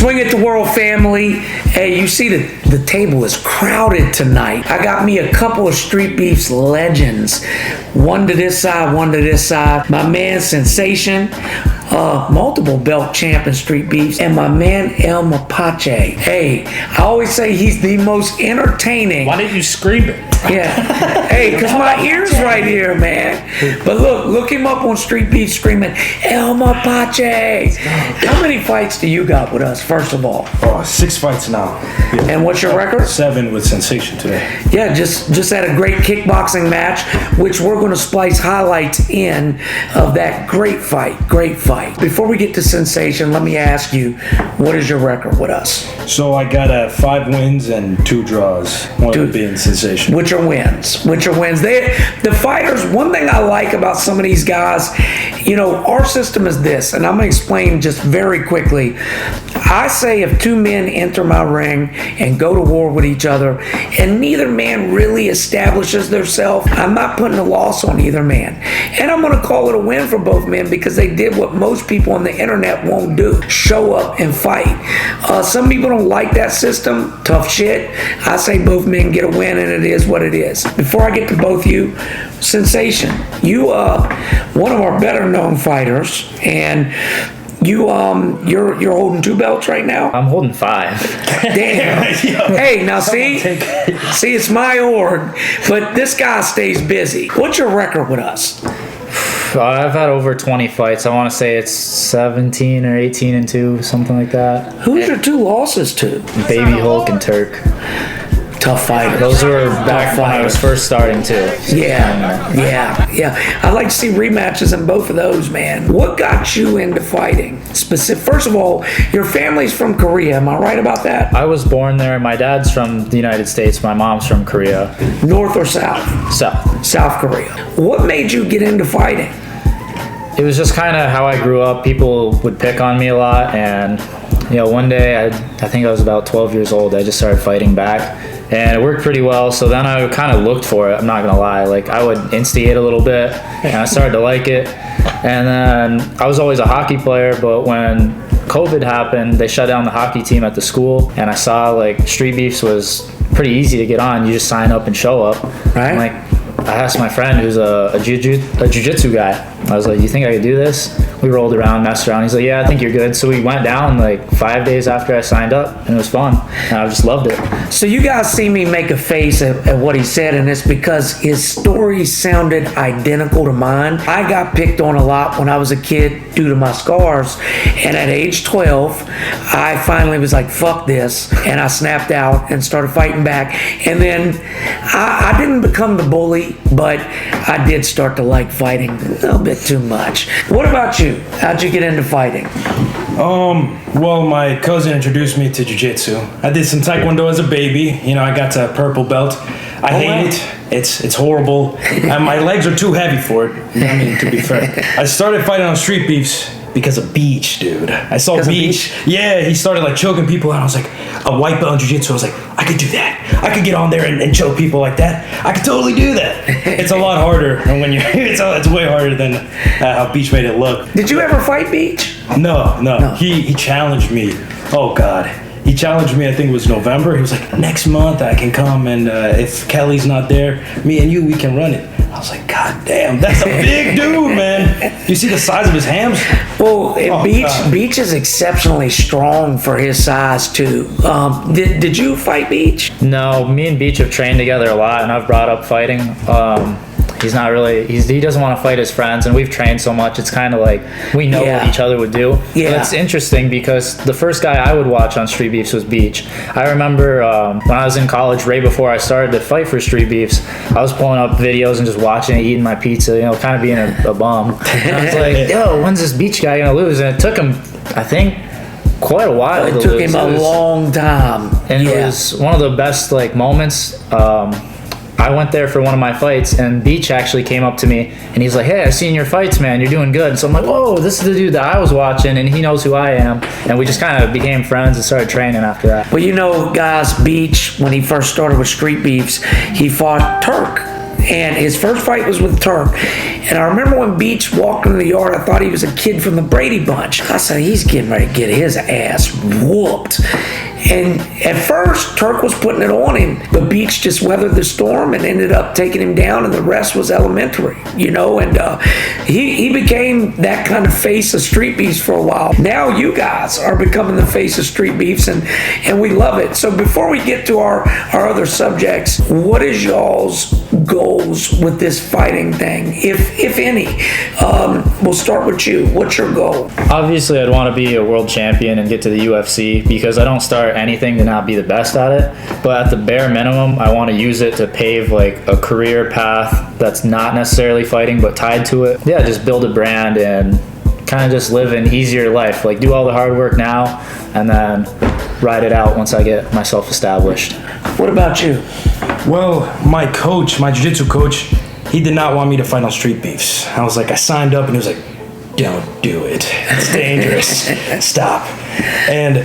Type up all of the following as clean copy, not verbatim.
Swing It to World family. Hey, you see the table is crowded tonight. I got me a couple of Street Beefs legends. One to this side, one to this side. My man Sensation, multiple belt champ in Street Beefs, and my man El Mapache. Hey, I always say he's the most entertaining. Why didn't you scream it? Yeah. Hey, because my ear's right here, man. But look him up on Street Beefs screaming, El Mapache. How many fights do you got with us, first of all? 6 fights now. Yeah. And what's your record? 7 with Sensation today. Yeah, just had a great kickboxing match, which we're going to splice highlights in of that great fight. Before we get to Sensation, let me ask you, what is your record with us? So I got 5 wins and 2 draws. One of them being Sensation. Which are wins. The fighters, one thing I like about some of these guys, our system is this, and I'm going to explain just very quickly. I say if 2 men enter my ring and go to war with each other, and neither man really establishes themselves, I'm not putting a loss on either man. And I'm going to call it a win for both men because they did what most people on the internet won't do: show up and fight. Some people don't like that system. Tough shit. I say both men get a win, and it is what it is. Before I get to both you, Sensation, you one of our better known fighters, and you're holding 2 belts right now? I'm holding 5. Damn. Hey, now see, it's my org, but this guy stays busy. What's your record with us? I've had over 20 fights. I want to say it's 17 or 18-2, something like that. Who's your 2 losses to? Baby Hulk and Turk. Tough fighters. Those were back when I was first starting too. Yeah. I'd like to see rematches in both of those, man. What got you into fighting? First of all, your family's from Korea. Am I right about that? I was born there. My dad's from the United States. My mom's from Korea. North or south? South Korea. What made you get into fighting? It was just kind of how I grew up. People would pick on me a lot, and one day, I think I was about 12 years old, I just started fighting back. And it worked pretty well, so then I kind of looked for it, I'm not gonna lie. Like, I would instigate a little bit, and I started to like it. And then I was always a hockey player, but when COVID happened, they shut down the hockey team at the school, and I saw, like, Street Beefs was pretty easy to get on. You just sign up and show up. Right. And, like, I asked my friend who's a jiu-jitsu guy. I was like, you think I could do this? We rolled around, messed around. He's like, yeah, I think you're good. So we went down like 5 days after I signed up, and it was fun. And I just loved it. So you guys see me make a face at what he said, and it's because his story sounded identical to mine. I got picked on a lot when I was a kid due to my scars, and at age 12, I finally was like, fuck this, and I snapped out and started fighting back. And then I didn't become the bully, but I did start to like fighting a little bit too much. What about you? How'd you get into fighting? Well, my cousin introduced me to jiu-jitsu. I did some taekwondo as a baby. I got to purple belt. I hate it. It's horrible. And my legs are too heavy for it. I mean, to be fair. I started fighting on Street Beefs because of Beach, dude. I saw Beach. Yeah, he started like choking people, and I was like, a white belt in jiu-jitsu. I was like, I could do that. I could get on there and choke people like that. I could totally do that. It's a lot harder when you. It's way harder than how Beach made it look. Did you ever fight Beach? No. He challenged me. Oh God. He challenged me, I think it was November. He was like, next month I can come, and if Kelly's not there, me and you, we can run it. I was like, God damn, that's a big dude, man. You see the size of his hams? Well, Beach is exceptionally strong for his size, too. Did you fight Beach? No, me and Beach have trained together a lot, and I've brought up fighting. He's not really, he doesn't want to fight his friends, and we've trained so much, it's kind of like we know what each other would do. Yeah. But it's interesting because the first guy I would watch on Street Beefs was Beach. I remember when I was in college, right before I started to fight for Street Beefs, I was pulling up videos and just watching it, eating my pizza, kind of being a bum. And I was like, yo, when's this Beach guy going to lose? And it took him, I think, quite a while to lose. It took him a long time. And it was one of the best moments. I went there for one of my fights, and Beach actually came up to me, and he's like, hey, I've seen your fights, man. You're doing good. And so I'm like, whoa, this is the dude that I was watching, and he knows who I am. And we just kind of became friends and started training after that. Well, guys, Beach, when he first started with Street Beefs, he fought Turk. And his first fight was with Turk. And I remember when Beach walked into the yard, I thought he was a kid from the Brady Bunch. I said, he's getting ready to get his ass whooped. And at first, Turk was putting it on him, but Beach just weathered the storm and ended up taking him down, and the rest was elementary, you know, and he became that kind of face of Streetbeefs for a while. Now you guys are becoming the face of Streetbeefs, and we love it. So before we get to our other subjects, what is y'all's goals with this fighting thing, if any? We'll start with you. What's your goal? Obviously, I'd want to be a world champion and get to the UFC, because I don't start anything to not be the best at it. But at the bare minimum, I want to use it to pave like a career path that's not necessarily fighting but tied to it. Yeah, just build a brand and kind of just live an easier life. Like, do all the hard work now and then ride it out once I get myself established. What about you? Well, my coach, my jiu-jitsu coach, he did not want me to fight on Streetbeefs. I was like, I signed up and he was like, don't do it. It's dangerous. Stop. And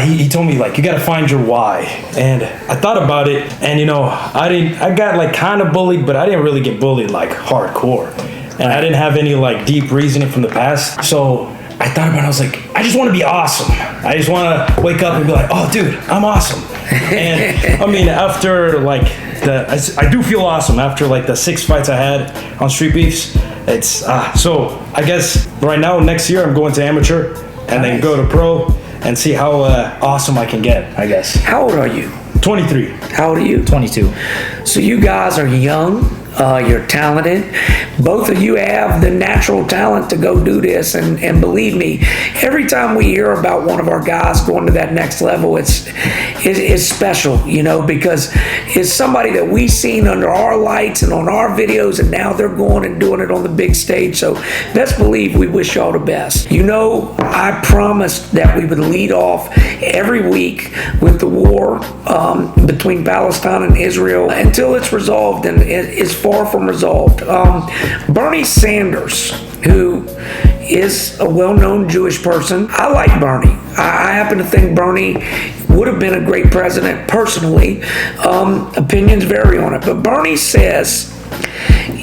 he told me, like, you got to find your why. And I thought about it, and you know, I got like kind of bullied, but I didn't really get bullied like hardcore. And I didn't have any like deep reasoning from the past. So I thought about it, I was like, I just want to be awesome. I just want to wake up and be like, oh dude, I'm awesome. And I mean, after like I do feel awesome after like the 6 fights I had on Streetbeefs. It's so I guess right now, next year I'm going to amateur and then go to pro and see how awesome I can get, I guess. How old are you? 23. How old are you? 22. So you guys are young. You're talented. Both of you have the natural talent to go do this, and believe me, every time we hear about one of our guys going to that next level, it's special, you know, because it's somebody that we've seen under our lights and on our videos, and now they're going and doing it on the big stage. So best believe we wish y'all the best. You know, I promised that we would lead off every week with the war between Palestine and Israel until it's resolved, and it's far from resolved. Bernie Sanders, who is a well-known Jewish person, I like Bernie. I happen to think Bernie would have been a great president personally. Opinions vary on it, but Bernie says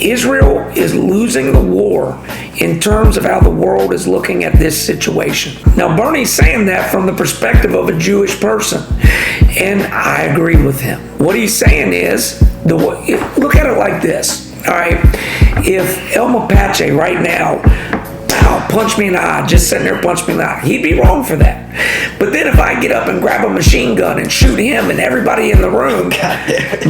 Israel is losing the war in terms of how the world is looking at this situation. Now, Bernie's saying that from the perspective of a Jewish person, and I agree with him. What he's saying is, look at it like this, all right? If El Mapache right now, punch me in the eye, just sitting there punch me in the eye, he'd be wrong for that. But then if I get up and grab a machine gun and shoot him and everybody in the room,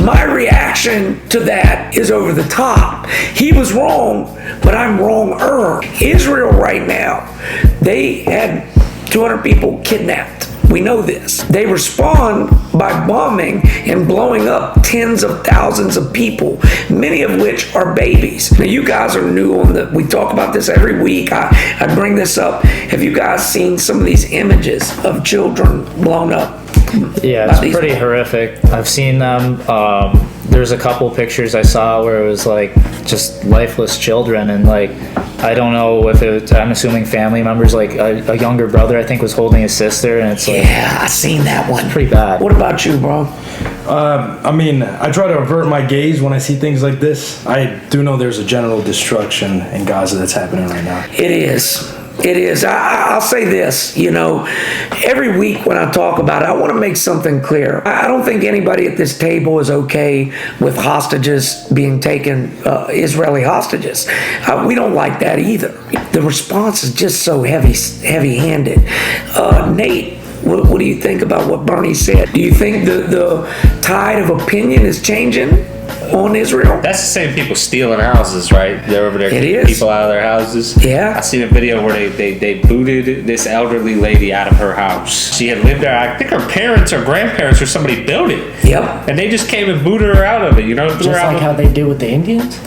my reaction to that is over the top. He was wrong, but I'm wronger. Israel right now, they had 200 people kidnapped. We know this. They respond by bombing and blowing up tens of thousands of people, many of which are babies. Now, you guys are new on we talk about this every week. I bring this up. Have you guys seen some of these images of children blown up? Yeah, it's pretty horrific. I've seen them. There's a couple pictures I saw where it was like just lifeless children, and like, I don't know if I'm assuming family members, like a younger brother I think was holding his sister, and it's like, yeah, I seen that one. Pretty bad. What about you, bro? I mean, I try to avert my gaze when I see things like this. I do know there's a general destruction in Gaza that's happening right now. It is. It is. I'll say this, you know, every week when I talk about it, I want to make something clear. I don't think anybody at this table is okay with hostages being taken, Israeli hostages. We don't like that either. The response is just so heavy-handed. Nate, what do you think about what Bernie said? Do you think the tide of opinion is changing on Israel? That's the same people stealing houses, right? They're over there kicking people out of their houses. Yeah. I seen a video where they booted this elderly lady out of her house. She had lived there. I think her parents or grandparents or somebody built it. Yep. And they just came and booted her out of it, you know? Just like how they do with the Indians?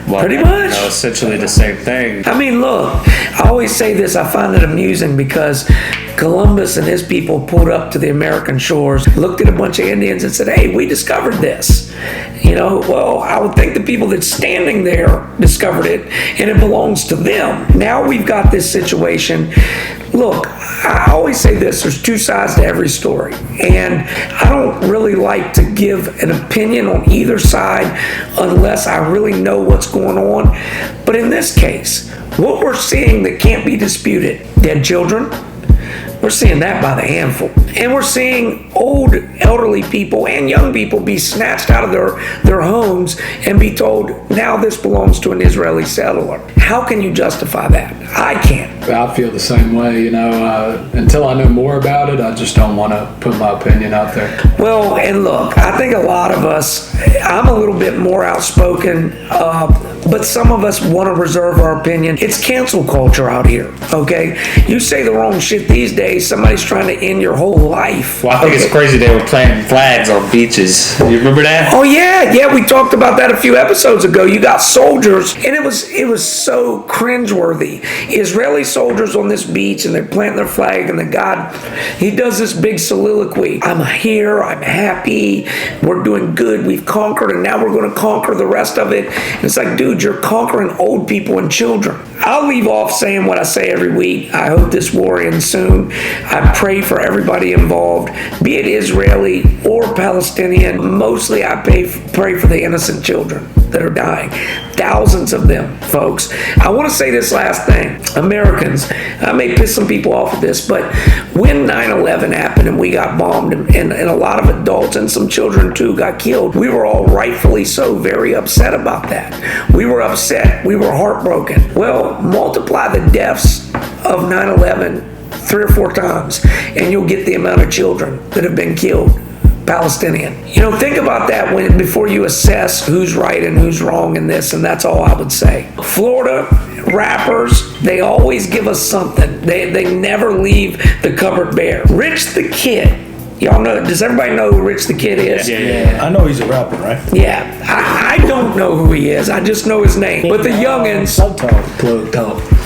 Well, pretty much. You know, essentially the same thing. I mean, look, I always say this, I find it amusing because Columbus and his people pulled up to the American shores, looked at a bunch of Indians and said, hey, we discovered this. You know, well, I would think the people that's standing there discovered it and it belongs to them. Now we've got this situation. Look, I always say this, there's two sides to every story. And I don't really like to give an opinion on either side unless I really know what's going on. But in this case, what we're seeing that can't be disputed, dead children, we're seeing that by the handful. And we're seeing old, elderly people and young people be snatched out of their homes and be told, now this belongs to an Israeli settler. How can you justify that? I can't. I feel the same way, until I know more about it, I just don't want to put my opinion out there. Well, and look, I think a lot of us, I'm a little bit more outspoken, but some of us want to reserve our opinion. It's cancel culture out here, okay? You say the wrong shit these days, somebody's trying to end your whole life. Well, I think it's crazy they were planting flags on beaches. You remember that? Oh yeah, we talked about that a few episodes ago. You got soldiers, and it was so cringeworthy. Israeli soldiers on this beach, and they're planting their flag, and the God, he does this big soliloquy. I'm here, I'm happy, we're doing good, we've conquered, and now we're going to conquer the rest of it. And it's like, dude, you're conquering old people and children. I'll leave off saying what I say every week. I hope this war ends soon. I pray for everybody involved, be it Israeli or Palestinian. Mostly I pray for the innocent children that are dying. Thousands of them, folks. I want to say this last thing. Americans, I may piss some people off with this, but when 9/11 happened and we got bombed and a lot of adults and some children too got killed, we were all rightfully so very upset about that. We were upset. We were heartbroken. Well, multiply the deaths of 9/11 3 or 4 times, and you'll get the amount of children that have been killed, Palestinian. Think about that before you assess who's right and who's wrong in this, and that's all I would say. Florida rappers, they always give us something. They never leave the cupboard bare. Rich the Kid. Y'all know, does everybody know who Rich the Kid is? Yeah. I know he's a rapper, right? Yeah. I don't know who he is. I just know his name. But the youngins.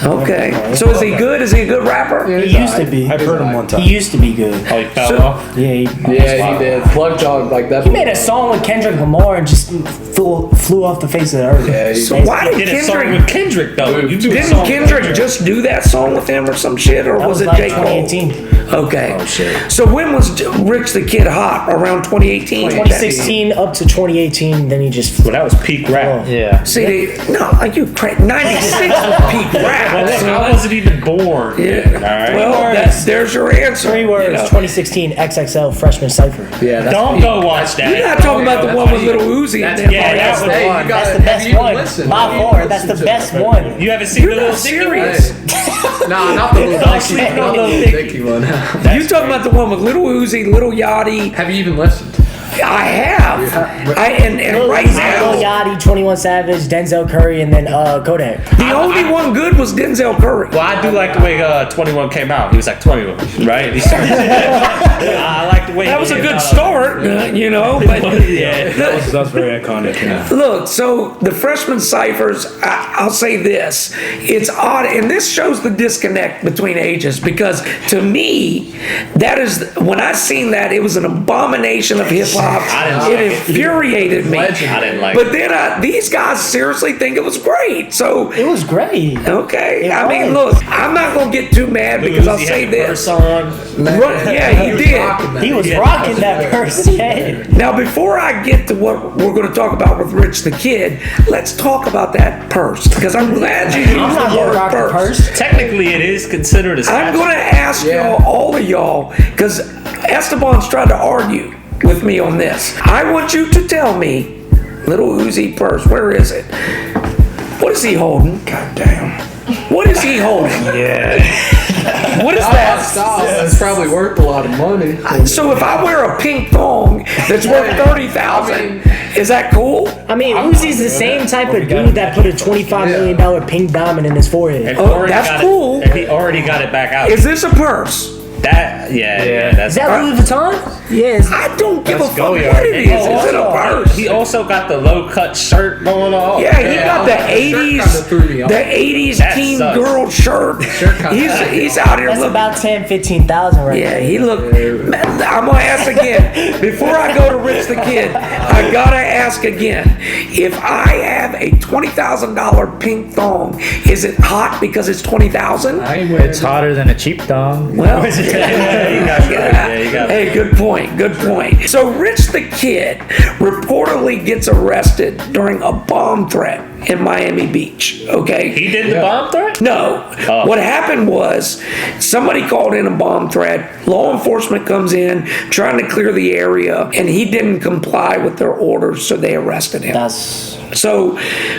Okay. So is he good? Is he a good rapper? He used to be. I've heard him one time. He used to be good. Oh, he fell off? Yeah, He did. Plug Dog like that. He made a song with Kendrick Lamar and just flew off the face of the earth. Yeah, So why did Did a song Kendrick? with Kendrick, though. You do a Didn't song with Kendrick just do that song with him or some shit, or That was was it like J. Cole? 2018. Okay. Oh, shit. So when was Rich the Kid hot? Around 2018? 2016 up to 2018, then he just. Well, that was peak rap. Yeah. See, like you, 96 was peak rap. I wasn't even born. Yeah. All right. Well, there's your answer. 3 words. 2016 XXL freshman Cypher. Yeah, that's Don't go watch that. You're not talking about the one with Little Uzi. and them. yeah, That's the Hey, one. you That's gotta- the have best you even one. listened? By Have you far, even that's the listened to best that? one. You haven't seen You're the not little Dicky serious. No, not the little Don't Dicky, sleep on not the Lil little Dicky. Dicky one. You talking about the one with Little Uzi, Little Yachty? Have you even listened? I have. And right Lil now, Yachty, 21 Savage, Denzel Curry, and then Kodak. the only one good was Denzel Curry. Well, I do like the way 21 came out. He was like 21, right? He started. I like the way That was a good start, But Yeah. That's very iconic. Yeah. look, so the freshman ciphers, I'll say this. It's odd, and this shows the disconnect between ages, because to me, that is, when I seen that, it was an abomination of hip hop. I didn't like It it. infuriated me. Legend. I didn't like But it. then these guys seriously think it was great. So, It was great. okay. It I mean, was. look, I'm not going to get too mad because I'll Uzi say had the this. first song. Yeah, he was did. rocking that. He was rocking that verse. Yeah. Now, before I get to what we're going to talk about with Rich the Kid, let's talk about that purse, because I'm glad you used I'm not the gonna word rock the purse. purse. Technically, it is considered a I'm statue. going to ask Yeah. all of y'all, because Esteban's tried to argue with me on this. I want you to tell me, Little Uzi purse, where is it? What is he holding? God damn. What is he holding? Yeah. What is That that? style, that's probably worth a lot of money. So if I wear a pink thong that's worth 30,000, is that cool? I mean, Uzi's the same type of dude that put a $25 million pink diamond in his forehead. And Oh, already that's got cool. And he already got it back out. Is this a purse? That, yeah, that's. Is that Louis Vuitton? Yes. I don't give a fuck what Goyard. it is. It's in a purse. He also got the low cut shirt going on. Yeah, he got the kinda threw me off. the 80s That teen sucks. girl shirt. He's out here That's looking. about 10,000-15,000 right Yeah, there. he looked. I'm gonna ask again before I go to Rich the Kid. I gotta ask again. If I have a $20,000 pink thong, is it hot because it's 20,000? I ain't wearing It's hotter than a cheap thong. Well, you got hey, good point. Good point. So Rich the Kid reportedly gets arrested during a bomb threat in Miami Beach. Okay. He did the bomb threat? No. Oh. What happened was somebody called in a bomb threat. Law enforcement comes in trying to clear the area, and he didn't comply with their orders, so they arrested him. So,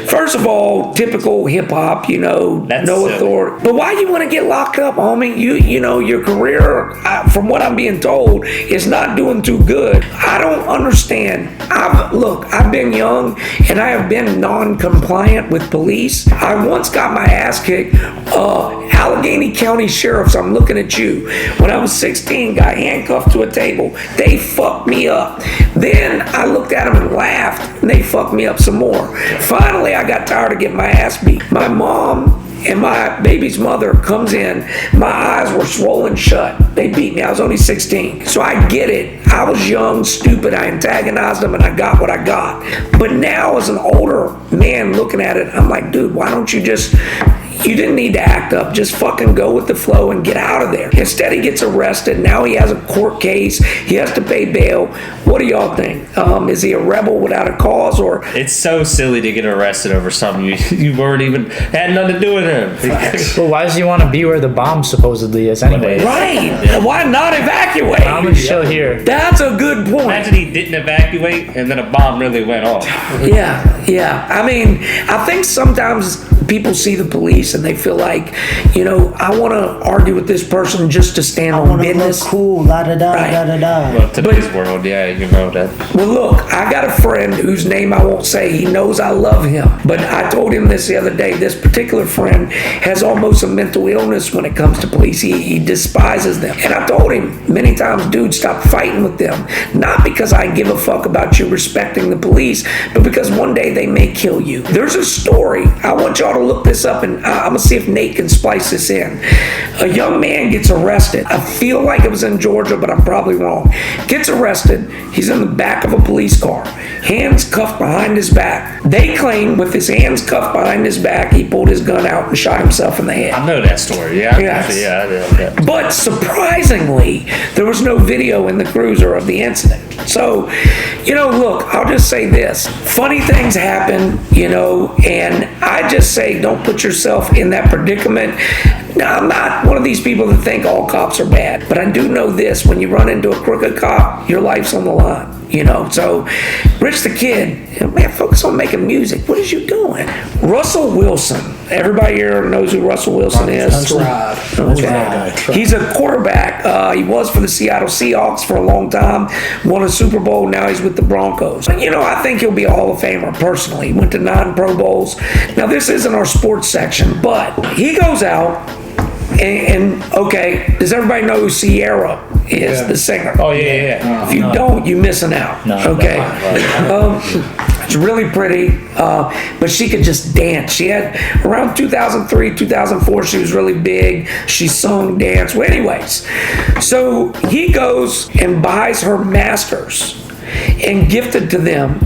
first of all, typical hip hop, That's no silly. authority. But why you want to get locked up, homie? You know, your career, from what I'm being told, is not doing too good. I don't understand. I've been young and I have been non-compliant with police. I once got my ass kicked. Allegheny County Sheriffs, I'm looking at you. When I was 16, got handcuffed to a table. They fucked me up. Then I looked at them and laughed, and they fucked me up some more. Finally, I got tired of getting my ass beat. My mom and my baby's mother comes in. My eyes were swollen shut. They beat me. I was only 16. So I get it. I was young, stupid. I antagonized them and I got what I got. But now as an older man looking at it, I'm like, dude, why don't you you didn't need to act up. Just fucking go with the flow and get out of there. Instead, he gets arrested. Now he has a court case. He has to pay bail. What do y'all think? Is he a rebel without a cause, or? It's so silly to get arrested over something you weren't even had nothing to do with him. Well, why does he want to be where the bomb supposedly is anyway? Right. Why not evacuate? How much chill here? That's a good point. Imagine he didn't evacuate and then a bomb really went off. Yeah. I mean, I think sometimes people see the police and they feel like, I want to argue with this person just to stand I on want to look business. cool, la da da Right. da da da. Well, today's world, yeah, you know that. Well, look, I got a friend whose name I won't say. He knows I love him. But I told him this the other day. This particular friend has almost a mental illness when it comes to police. He despises them. And I told him many times, dude, stop fighting with them. Not because I give a fuck about you respecting the police, but because one day they may kill you. There's a story. I want y'all to look this up, and I'm going to see if Nate can splice this in. A young man gets arrested. I feel like it was in Georgia, but I'm probably wrong. Gets arrested. He's in the back of a police car. Hands cuffed behind his back. They claim with his hands cuffed behind his back, he pulled his gun out and shot himself in the head. I know that story, yeah. Yes. Yeah, I know that. But surprisingly, there was no video in the cruiser of the incident. So, look, I'll just say this. Funny things happen, and I just say don't put yourself in that predicament. Now, I'm not one of these people that think all cops are bad, but I do know this. When you run into a crooked cop, your life's on the line. So Rich the Kid, man, focus on making music. What is you doing? Russell Wilson. Everybody here knows who Russell Wilson is. That's right. Okay. He's a quarterback. He was for the Seattle Seahawks for a long time. Won a Super Bowl. Now he's with the Broncos. I think he'll be a Hall of Famer personally. He went to 9 Pro Bowls. Now, this isn't our sports section, but he goes out and okay, does everybody know who Sierra is, the singer? Oh, yeah. If you don't, you're missing out. No. Okay. She's really pretty, but she could just dance. She had around 2003, 2004, she was really big. She sung, danced. Well, anyways, so he goes and buys her masters and gifted them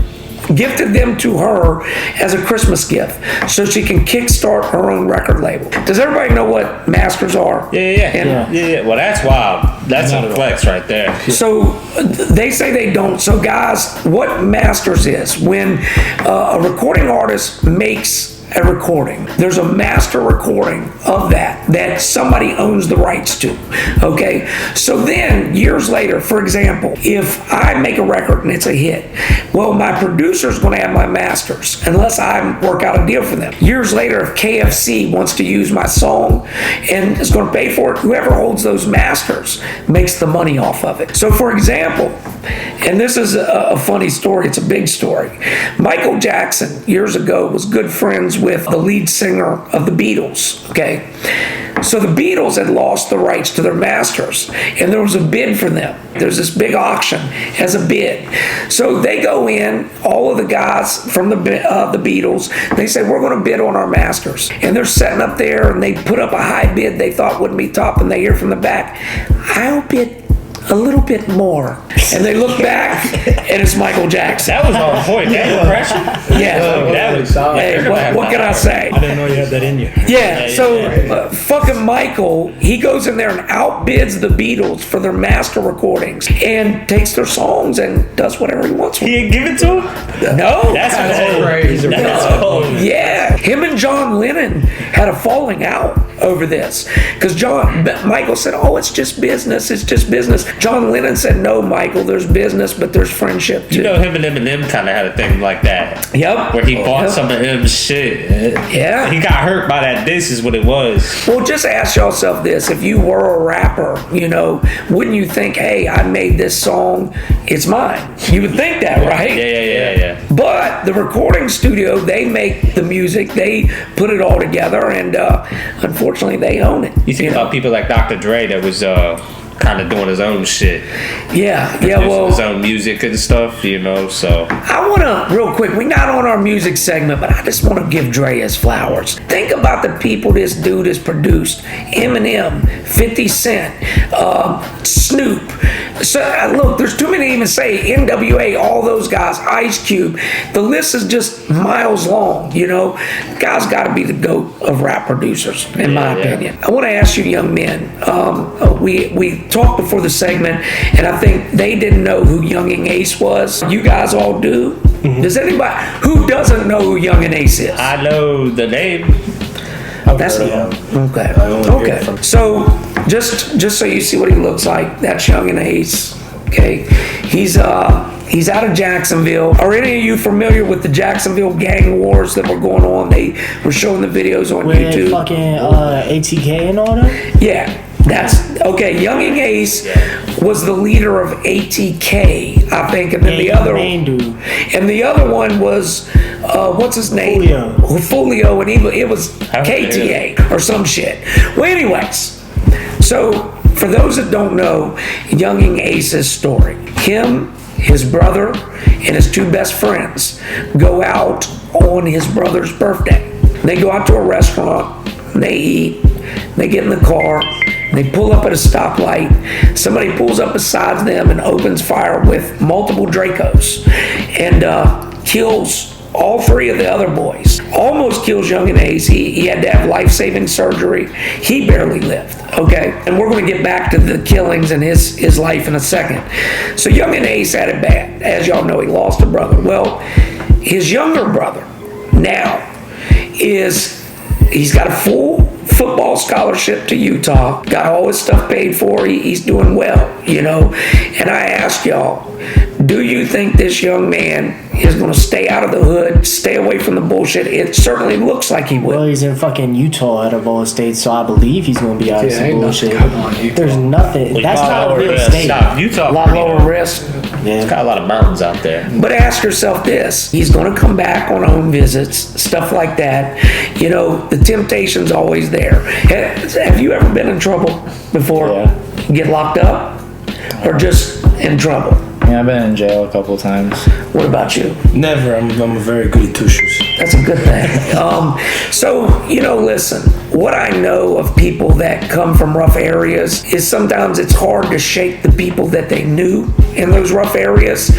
to her as a Christmas gift so she can kickstart her own record label. Does everybody know what masters are? Yeah. Well, that's wild. That's a flex right there. So they say they don't. So guys, what masters is when a recording artist makes a recording. There's a master recording of that somebody owns the rights to. Okay? So then, years later, for example, if I make a record and it's a hit, well, my producer's going to have my masters, unless I work out a deal for them. Years later, if KFC wants to use my song and is going to pay for it, whoever holds those masters makes the money off of it. So, for example, and this is a funny story, it's a big story. Michael Jackson, years ago, was good friends with the lead singer of the Beatles, okay? So the Beatles had lost the rights to their masters, and there was a bid for them. There's this big auction as a bid. So they go in, all of the guys from the Beatles, they say, we're going to bid on our masters. And they're setting up there, and they put up a high bid they thought wouldn't be top, and they hear from the back, I'll bid a little bit more. And they look back, and it's Michael Jackson. That was on point. That impression. Yeah. That was. Hey, what can I say? I didn't know you had that in you. Yeah, so fucking Michael, he goes in there and outbids the Beatles for their master recordings and takes their songs and does whatever he wants with He them. didn't give it to him? No. That's crazy. That's cold. Yeah, him and John Lennon had a falling out over this because Michael said, "Oh, it's just business. It's just business." John Lennon said, "No, Michael. There's business, but there's friendship too." You know, him and Eminem kind of had a thing like that. Yep. Where he bought Yep. some of M's shit. Yeah. He got hurt by that. This is what it was. Well, just ask yourself this: if you were a rapper, wouldn't you think, "Hey, I made this song. It's mine." You would think that, right? Yeah. But the recording studio, they make the music, they put it all together, and unfortunately, they own it. You think about people like Dr. Dre that was kind of doing his own shit. Yeah. Producing Well, his own music and stuff, so. I want to, real quick, we're not on our music segment, but I just want to give Dre his flowers. Think about the people this dude has produced. Eminem, 50 Cent, Snoop. So, look, there's too many to even say. NWA, all those guys, Ice Cube. The list is just miles long, Guys got to be the GOAT of rap producers, in my opinion. I want to ask you young men, we talked before the segment, and I think they didn't know who Youngin Ace was. You guys all do? Mm-hmm. Does anybody, who doesn't know who Youngin Ace is? I know the name. That's okay. Okay. So just so you see what he looks like, that's Youngin Ace. Okay. He's out of Jacksonville. Are any of you familiar with the Jacksonville gang wars that were going on? They were showing the videos on YouTube. Fucking ATK and all that? Yeah. That's okay. Youngin Ace was the leader of ATK, I think, and then the other one was what's his name? Folio, and it was KTA or some shit. Well, anyways, so for those that don't know Youngin Ace's story, him, his brother, and his two best friends go out on his brother's birthday. They go out to a restaurant, they eat, they get in the car, they pull up at a stoplight. Somebody pulls up beside them and opens fire with multiple Dracos and kills all three of the other boys. Almost kills Youngin Ace. He had to have life-saving surgery. He barely lived, okay? And we're going to get back to the killings and his life in a second. So Youngin Ace had it bad. As y'all know, he lost a brother. Well, his younger brother now he's got a full football scholarship to Utah, got all his stuff paid for, he's doing well, and I ask y'all, do you think this young man is going to stay out of the hood, stay away from the bullshit? It certainly looks like he will. Well, he's in fucking Utah out of all states, so I believe he's going to be out of some bullshit. Utah. There's nothing. That's not a real state. Utah, a lot lower risk. It's got a lot of mountains out there. But ask yourself this, he's going to come back on home visits, stuff like that. The temptation's always there. Have you ever been in trouble before? Yeah. Get locked up? Or just in trouble? Yeah, I've been in jail a couple of times. What about you? Never. I'm a very goody two shoes. That's a good thing. So, listen, what I know of people that come from rough areas is sometimes it's hard to shake the people that they knew in those rough areas.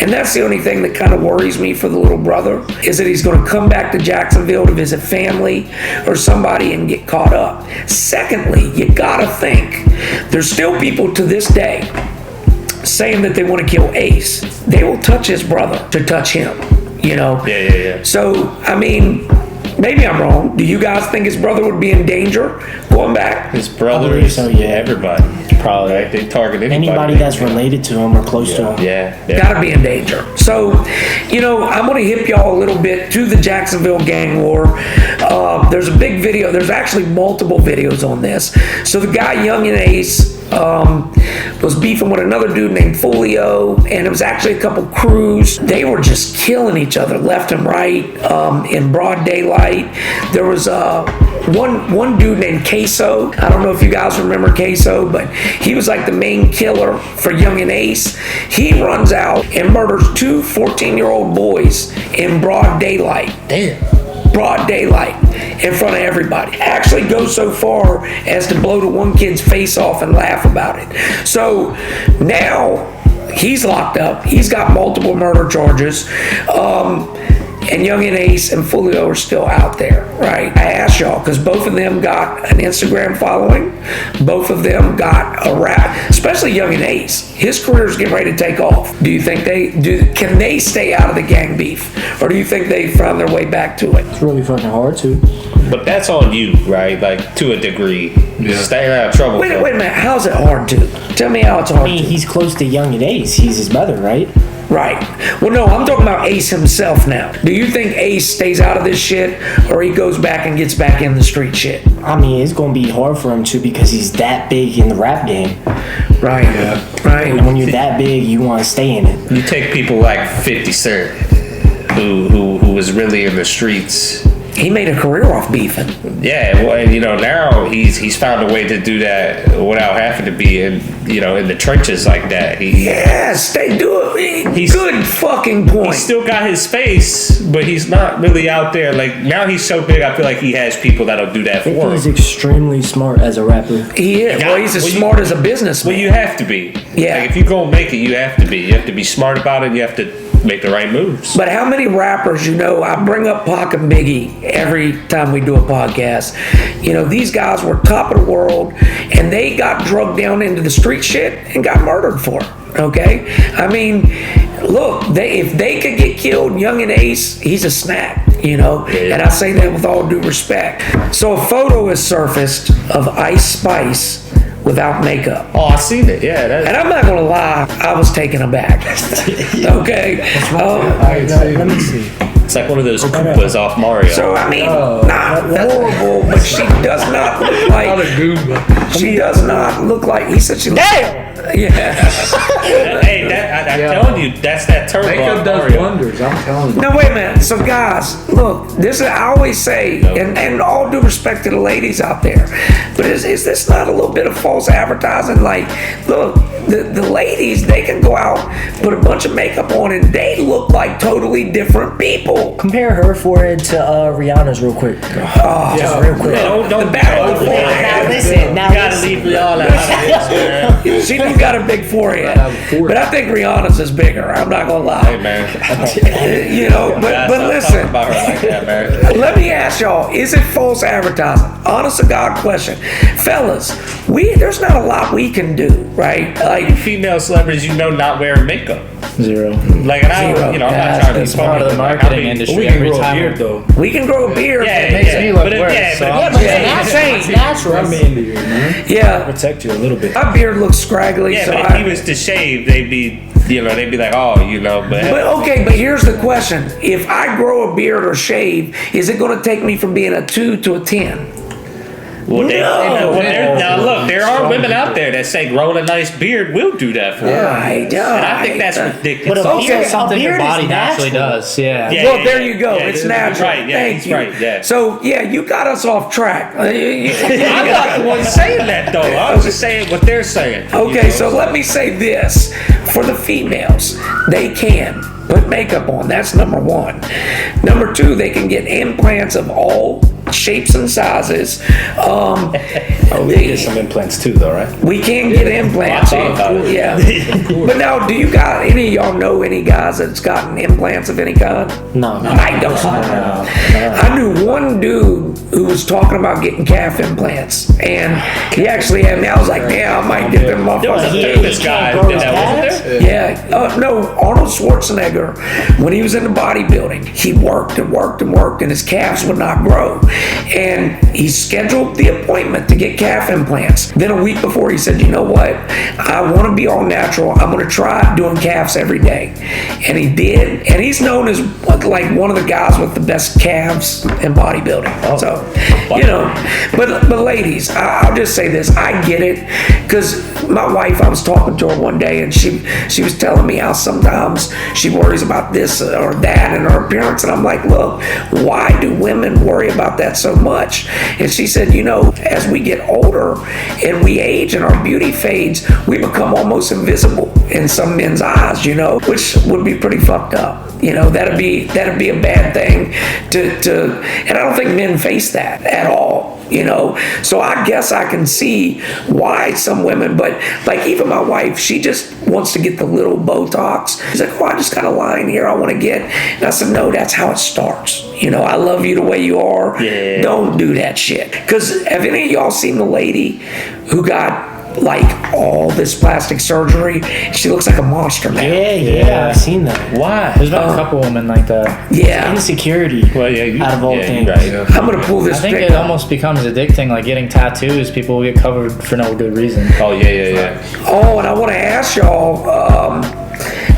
And that's the only thing that kind of worries me for the little brother, is that he's going to come back to Jacksonville to visit family or somebody and get caught up. Secondly, you got to think, there's still people to this day saying that they want to kill Ace. They will touch his brother to touch him, Yeah. So, I mean, maybe I'm wrong. Do you guys think his brother would be in danger going back? His brothers, everybody. Probably. Right? They target Anybody that's related to him or close to him. Yeah. Gotta be in danger. So, I'm gonna hip y'all a little bit to the Jacksonville gang war. There's a big video. There's actually multiple videos on this. So the guy, Youngin Ace, was beefing with another dude named Folio, and it was actually a couple crews. They were just killing each other left and right in broad daylight. There was one dude named Queso. I don't know if you guys remember Queso, but he was like the main killer for Young and Ace. He runs out and murders two 14-year-old boys in broad daylight. Damn. Broad daylight in front of everybody. Actually goes so far as to blow the one kid's face off and laugh about it. So now he's locked up. He's got multiple murder charges. And Young and Ace and Folio are still out there, right? I asked y'all, because both of them got an Instagram following. Both of them got a rap, especially Young and Ace. His career's getting ready to take off. Do you think can they stay out of the gang beef? Or do you think they found their way back to it? It's really fucking hard to. But that's on you, right? Like, to a degree. Yeah. Staying out of trouble. Wait a minute, how's it hard to? Tell me how it's hard I mean, to. he's close to Young and Ace. He's his brother, right? Right. Well, no, I'm talking about Ace himself now. Do you think Ace stays out of this shit, or he goes back and gets back in the street shit? I mean, it's gonna be hard for him too because he's that big in the rap game. Right. Yeah. Right. When you're that big, you want to stay in it. You take people like 50 Cent, who was really in the streets. He made a career off beefing. Yeah, well, and, now he's found a way to do that without having to be in the trenches like that. Yes, they do it. Good fucking point. He's still got his face, but he's not really out there. Like, now he's so big, I feel like he has people that'll do that I for think him. he's extremely smart as a rapper. He is. Well, he's as smart as a businessman. Well, you have to be. Yeah. Like, if you're gonna make it, you have to be. You have to be smart about it. You have to make the right moves. But how many rappers, I bring up Pac and Biggie every time we do a podcast. These guys were top of the world, and they got drugged down into the street shit and got murdered for it. Okay? I mean, look, if they could get killed, Young and Ace, he's a snack, And I say that with all due respect. So a photo has surfaced of Ice Spice without makeup. Oh, I seen it. Yeah. And I'm not gonna lie, I was taken aback. Okay. Let me see. It's like one of those Koopas off Mario. So I mean, not horrible, but she does not look like. She does not look like. He said she. Damn. Yeah. Hey, I'm telling you, that's that turbo. Makeup does Mario. wonders, I'm telling you. No, wait a minute. So guys, look, I always say, and all due respect to the ladies out there, but is this not a little bit of false advertising? Like, look, the ladies, they can go out, put a bunch of makeup on, and they look like totally different people. Compare her forehead to Rihanna's real quick. Just real quick. Don't The battle of the Now forehead. listen. Now You gotta listen. leave Rihanna out of this, man. She got a big forehead, but I think Rihanna's is bigger. I'm not gonna Hey, lie. man. But listen. About her like that, man. Let me ask y'all, is it false advertising? Honest to God question. Fellas, there's not a lot we can do, right? Like, Female celebrities, not wearing makeup. Zero. Like, and I, Zero. I'm not Yeah, trying to be It's part of the funny, but, like, marketing I mean, industry. We can Every grow a time beard though. we can grow a beard. Yeah, It makes me look worse, Yeah, so but I'm But Yeah. it's natural. I'm into you, man. Yeah, Protect you a little bit. my beard looks scraggly, yeah, so but if he was to shave, they'd be like, oh, but here's the question. If I grow a beard or shave, is it going to take me from being a 2 to a 10? Well, No. now look, there are women out there that say growing a nice beard will do that for you. Right, And I think that's ridiculous. But a Okay, beard, something a your beard body is naturally natural. does. Yeah. Yeah. Well, there you go. yeah, It's he's natural. right, yeah, Thank he's you. right, yeah. So, you got us off track. I'm not the one saying that, though. I was just saying what they're saying. Okay, so let me say this. For the females, they can put makeup on. That's number one. Number two, they can get implants of all shapes and sizes. We get some implants too, though, right? We can get implants. Well, I thought about it. Yeah. But now, do you got any of y'all know any guys that's gotten implants of any kind? No. I don't. I knew one dude who was talking about getting calf implants, and he actually had me. I was like, yeah, I might get them There was a motherfuckers. famous guy grow that his wasn't there. Yeah. No, Arnold Schwarzenegger, when he was in the bodybuilding, he worked and worked and worked, and his calves would not grow. And he scheduled the appointment to get calf implants. Then a week before, he said, you know what? I want to be all natural. I'm going to try doing calves every day. And he did. And he's known as like one of the guys with the best calves in bodybuilding. So, you know, but ladies, I'll just say this. I get it. Because my wife, I was talking to her one day, and she was telling me how sometimes she worries about this or that in her appearance. And I'm like, look, why do women worry about that so much? And she said, you know, as we get older and we age and our beauty fades, we become almost invisible in some men's eyes, you know, which would be pretty fucked up. You know, that'd be a bad thing to and I don't think men face that at all, you know. So I guess I can see why some women, but like even my wife, she just wants to get the little Botox. She's like, oh, I just got a line here I want to get. And I said, no, that's how it starts. You know, I love you the way you are. Yeah. Don't do that shit. Because have any of y'all seen the lady who got like all this plastic surgery? She looks like a monster now. Yeah, I've seen that. Why? There's been a couple women like that. Yeah. Insecurity. Well, yeah, out of all things. Right. I'm gonna pull this. I think pic it up. almost becomes addicting, like getting tattoos. People get covered for no good reason. Oh yeah. Oh, and I want to ask y'all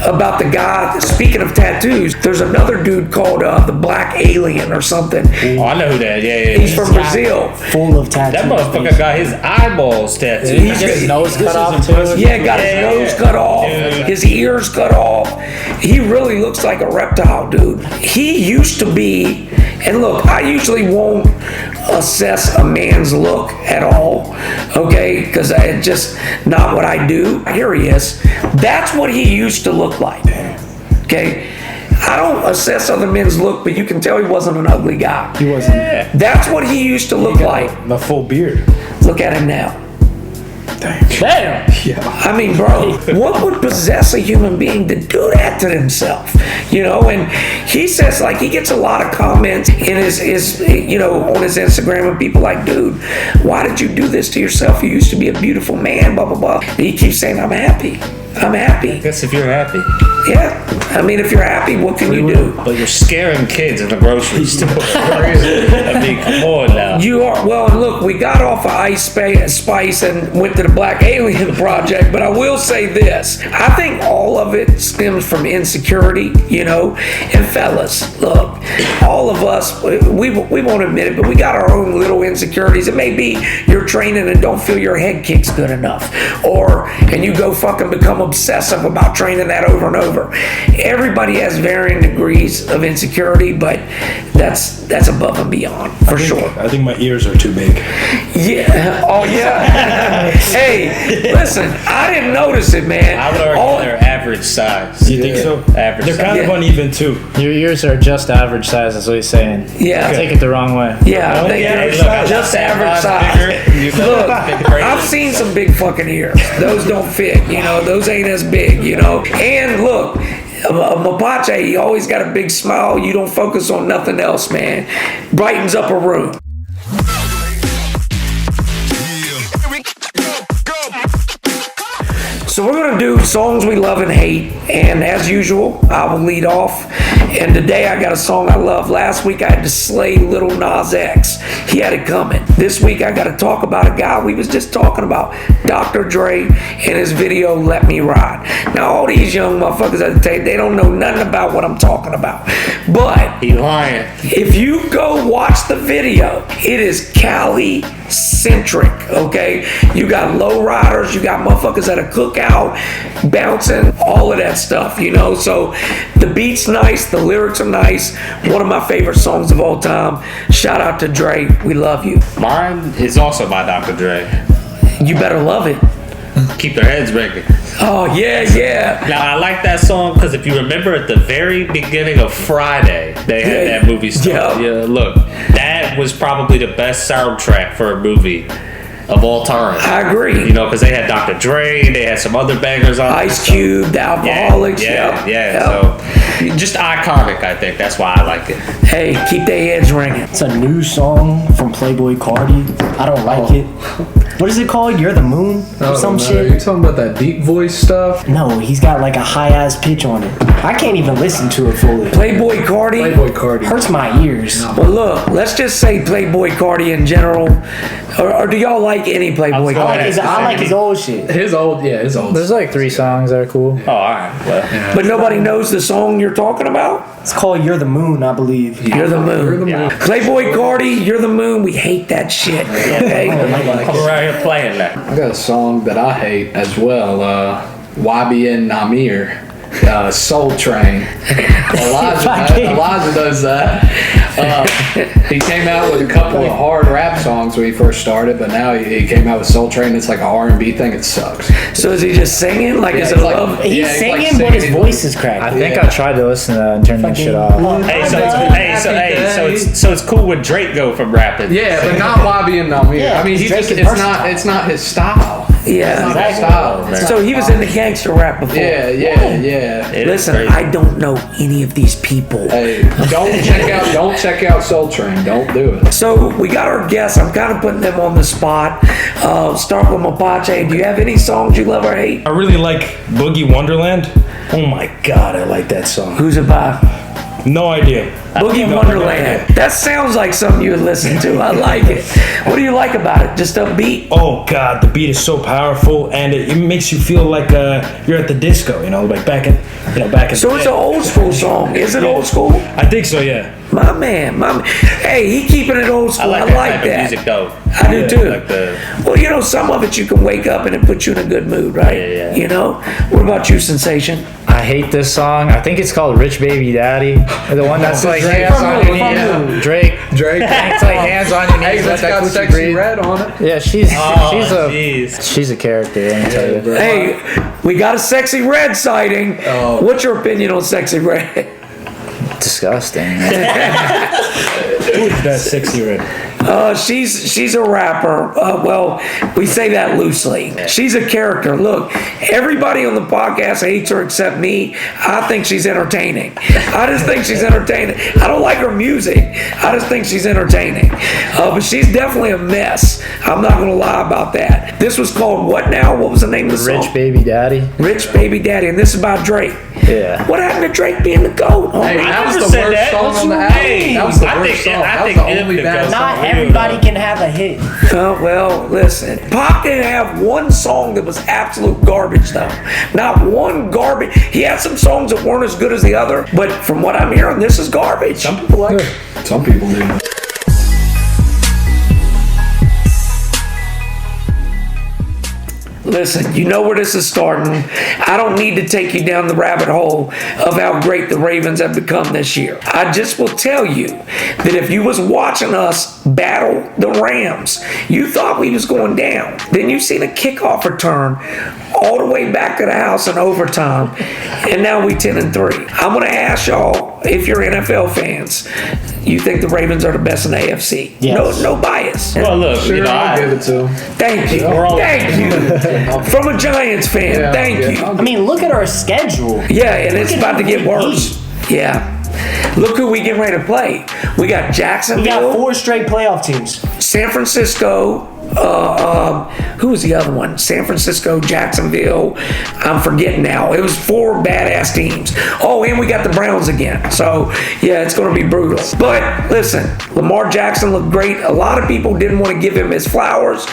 about the guy. Speaking of tattoos, there's another dude called the Black Alien or something. Oh, I know who that. Yeah. He's from Brazil. Full of tattoos. That motherfucker got his eyeballs tattooed. He's Got his nose cut off too. Yeah, got his nose cut off, his ears cut off. He really looks like a reptile, dude. He used to be, and look, I usually won't assess a man's look at all, okay, because it's just not what I do. Here he is. That's what he used to look like, okay? I don't assess other men's look, but you can tell he wasn't an ugly guy. He wasn't. That's what he used to look like. The full beard. Look at him now. Damn. I mean, bro, what would possess a human being to do that to himself? You know, and he says, like, he gets a lot of comments in his you know, on his Instagram, and people like, dude, why did you do this to yourself? You used to be a beautiful man, blah, blah, blah. And he keeps saying, I'm happy. I'm happy. I guess if you're happy. Yeah. I mean, if you're happy, what can you do? But you're scaring kids in the grocery store. I mean, come on now. You are. Well, and look, we got off of Ice Spice and went to the Black Alien Project, but I will say this. I think all of it stems from insecurity, you know. And fellas, look, all of us, we won't admit it, but we got our own little insecurities. It may be you're training and don't feel your head kicks good enough. And you go fucking become obsessive about training that over and over. Everybody has varying degrees of insecurity, but that's above and beyond, for sure. I think my ears are too big. Yeah. Oh, yeah. Hey, listen, I didn't notice it, man. I would argue they're average size. You think so? Average They're size. kind of uneven too. Your ears are just average size, that's what he's saying. Yeah. Take it the wrong way. Yeah, I think they're just average size. Look, I've seen some big fucking ears. Those don't fit, you know. Those ain't as big, you know. And look, a Mapache, he always got a big smile. You don't focus on nothing else, man. Brightens up a room. So we're going to do songs we love and hate, and as usual, I will lead off. And today I got a song I love. Last week I had to slay Lil Nas X. He had it coming. This week I got to talk about a guy we was just talking about, Dr. Dre, and his video, Let Me Ride. Now all these young motherfuckers at the tape, they don't know nothing about what I'm talking about. But He lying. if you go watch the video, it is Cali centric, okay? You got low riders, you got motherfuckers at a cookout, bouncing, all of that stuff, you know? So the beat's nice, the lyrics are nice. One of my favorite songs of all time. Shout out to Dre, we love you. Mine is also by Dr. Dre. You better love it. Keep their heads ringing. Oh, yeah. Now, I like that song because if you remember at the very beginning of Friday, they had that movie star. Yeah, look, that was probably the best soundtrack for a movie of all time. I agree. You know, because they had Dr. Dre, they had some other bangers on Ice Cube, the Alcoholics. Yeah. So, just iconic, I think. That's why I like it. Hey, keep their heads ringing. It's a new song from Playboi Carti. I don't like it. What is it called? You're the Moon? Or some shit? You talking about that deep voice stuff? No, he's got like a high ass pitch on it. I can't even listen to it fully. Playboy Cardi. Playboy Cardi. Hurts my ears. Well, look, let's just say Playboy Cardi in general. Or do y'all like any Playboy Go Cardi? ahead. I like his old shit. His old. There's like 3 songs that are cool. Oh, all right. Well, But nobody knows the song you're talking about? It's called "You're the Moon," I believe. You're the moon. Yeah. Playboy Cardi, You're the Moon. We hate that shit. Okay? I'm right here playing that. I got a song that I hate as well. YBN Namir. Soul Train. Elijah does that. He came out with a couple of hard rap songs when he first started, but now he came out with Soul Train. It's like an R&B thing. It sucks. So is he just singing? Like, is it it's like- love? He's Yeah, he's singing, like but his singing. voice is cracked. I think I tried to listen to that and turn that shit off. So it's cool when Drake go from rapping. Yeah, but not YBN Namir. Yeah, I mean, Drake is it's versatile. not his style. Yeah. Not his style. So he was into gangster rap before. Yeah. It is Listen, crazy. I don't know any of these people. Hey, don't check out Soul Train. Don't do it. So we got our guests. I'm kind of putting them on the spot. Start with Mapache. Do you have any songs you love or hate? I really like Boogie Wonderland. Oh my God, I like that song. Who's it by? No idea. Boogie No, Wonderland. That sounds like something you would listen to. I like it. What do you like about it? Just upbeat? Oh God, the beat is so powerful, and it makes you feel like you're at the disco. Like back in So it's an old school song. Is it old school? I think so. Yeah. My man. Hey, he keeping it old I school. like I that like type that. of music though. I do too. Like the Well, some of it you can wake up and it puts you in a good mood, right? Yeah. What about you, Sensation? I hate this song. I think it's called Rich Baby Daddy. The one that's like Drake. hands on your From knees. Drake. It's It's like hands on your Hey, knees. that's let that got coochie Sexy breathe. Red on it. Yeah, she's jeez. she's a character. Let me tell you. Hey, we got a Sexy Red sighting. Oh. What's your opinion on Sexy Red? Disgusting. That's sexy red. She's a rapper. Well, we say that loosely. She's a character. Look, everybody on the podcast hates her except me. I think she's entertaining. I just think she's entertaining. I don't like her music. I just think she's entertaining. But she's definitely a mess. I'm not going to lie about that. This was called what now? What was the name of the song? Rich Baby Daddy. Rich Baby Daddy. And this is about Drake. Yeah. What happened to Drake being the GOAT? Oh, Hey, my that was never the said worst that. song on the Hey, album. That was the I worst think- song. I That was think the it only could bad go. song. Not everybody can have a hit. Well, listen. Pac didn't have one song that was absolute garbage, though. Not one garbage. He had some songs that weren't as good as the other, but from what I'm hearing, this is garbage. Some people like it. Some people do. Listen, you know where this is starting. I don't need to take you down the rabbit hole of how great the Ravens have become this year. I just will tell you that if you was watching us battle the Rams, you thought we was going down. Then you seen a kickoff return all the way back to the house in overtime, and now we 10-3. I'm gonna ask y'all, if you're NFL fans, you think the Ravens are the best in the AFC? Yes. No bias. Well, look, Sure, I'll give it to him. Thank you. We're all- Thank you. From a Giants fan, Yeah, thank yeah. you. I mean, look at our schedule. Yeah, and it's about to get worse. Yeah. Look who we getting ready to play. We got We Jacksonville, got 4 straight playoff teams. San Francisco. Who was the other one? San Francisco, Jacksonville. I'm forgetting now. It was 4 badass teams. Oh, and we got the Browns again. So, yeah, it's going to be brutal. But listen, Lamar Jackson looked great. A lot of people didn't want to give him his flowers.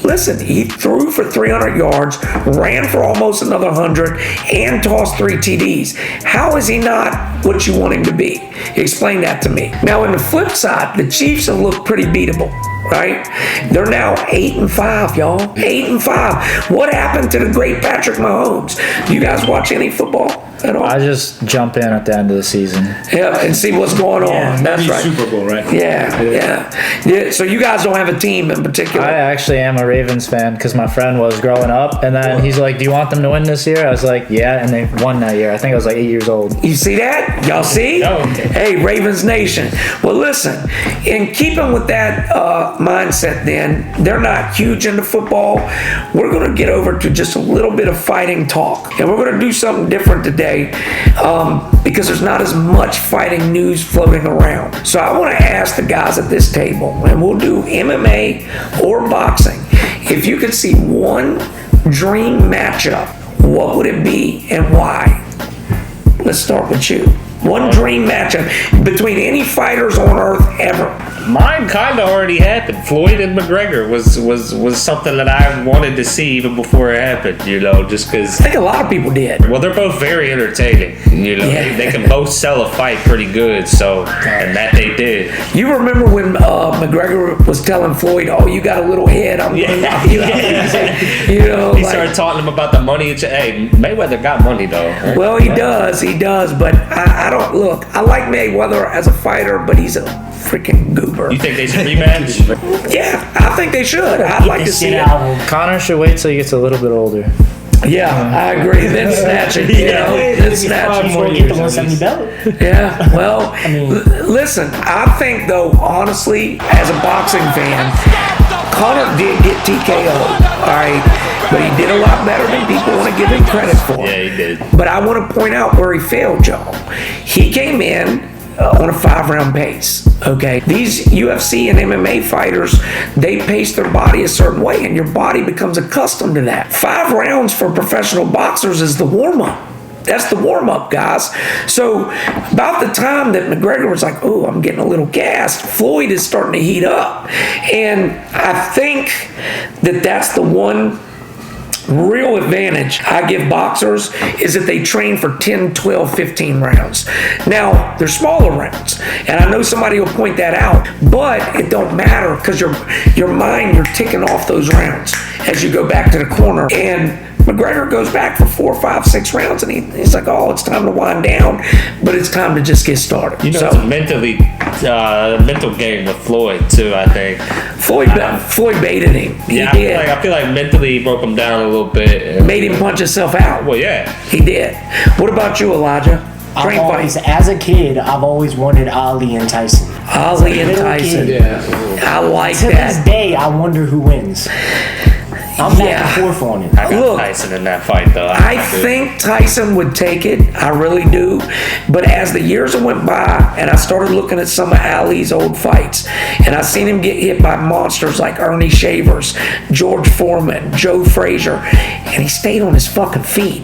Listen, he threw for 300 yards, ran for almost another 100, and tossed 3 TDs. How is he not what you want him to be? Explain that to me. Now, on the flip side, the Chiefs have looked pretty beatable, right? They're now 8-5, y'all. 8-5. What happened to the great Patrick Mahomes? Do you guys watch any football at all? I just jump in at the end of the season. Yeah, and see what's going on. That's right. Super Bowl, right? Yeah. So you guys don't have a team in particular. I actually am a Ravens fan because my friend was growing up, and then he's like, "Do you want them to win this year?" I was like, "Yeah," and they won that year. I think I was like 8 years old. You see that? Y'all see? No. Hey, Ravens Nation. Well, listen, in keeping with that mindset then, they're not huge into football. We're going to get over to just a little bit of fighting talk. And we're going to do something different today because there's not as much fighting news floating around. So I want to ask the guys at this table, and we'll do MMA or boxing. If you could see one dream matchup, what would it be and why? let's start with you. One dream matchup between any fighters on earth ever. Mine kind of already happened. Floyd and McGregor was something that I wanted to see even before it happened. You know, just because. I think a lot of people did. Well, they're both very entertaining. You know, Yeah. they can both sell a fight pretty good. So, and that they did. You remember when McGregor was telling Floyd, "Oh, you got a little head. I'm gonna knock you out." You know, He like, started talking to him about the money. Hey, Mayweather got money though. well, he does, but I don't look. I like Mayweather as a fighter, but he's a freaking goober. You think they should rematch? Yeah, I think they should. I'd like to see it. Connor should wait till he gets a little bit older. Yeah, I agree. Then snatch it, you know. Then snatch it. Before you get the 170 belt. Yeah, well, listen, I think though, honestly, as a boxing fan, Conor did get TKO, all right, but he did a lot better than people want to give him credit for. Yeah, he did. But I want to point out where he failed, y'all. He came in on a 5-round pace, okay? These UFC and MMA fighters, they pace their body a certain way, and your body becomes accustomed to that. 5 rounds for professional boxers is the warm-up. That's the warm-up, guys. So about the time that McGregor was like, oh, I'm getting a little gassed, Floyd is starting to heat up. And I think that that's the one real advantage I give boxers is that they train for 10, 12, 15 rounds. Now, they're smaller rounds, and I know somebody will point that out, but it don't matter because your mind, you're ticking off those rounds as you go back to the corner. And McGregor goes back for 4, 5, 6 rounds, and he's like, oh, it's time to wind down, but it's time to just get started. You know, so, it's a mental game with Floyd too. I think Floyd baited him. He Yeah, did. I feel like mentally he broke him down a little bit. Made him punch himself out. Well, yeah. He did. What about you, Elijah? Train fight. As a kid, I've always wanted Ali and Tyson. Ali and Little Tyson. kid. Yeah. I like To this that. day, I wonder who wins. I'm Yeah. back and forth on it. I got Look, Tyson in that fight though. I think Tyson would take it. I really do. But as the years went by and I started looking at some of Ali's old fights, and I seen him get hit by monsters like Ernie Shavers, George Foreman, Joe Frazier, and he stayed on his fucking feet.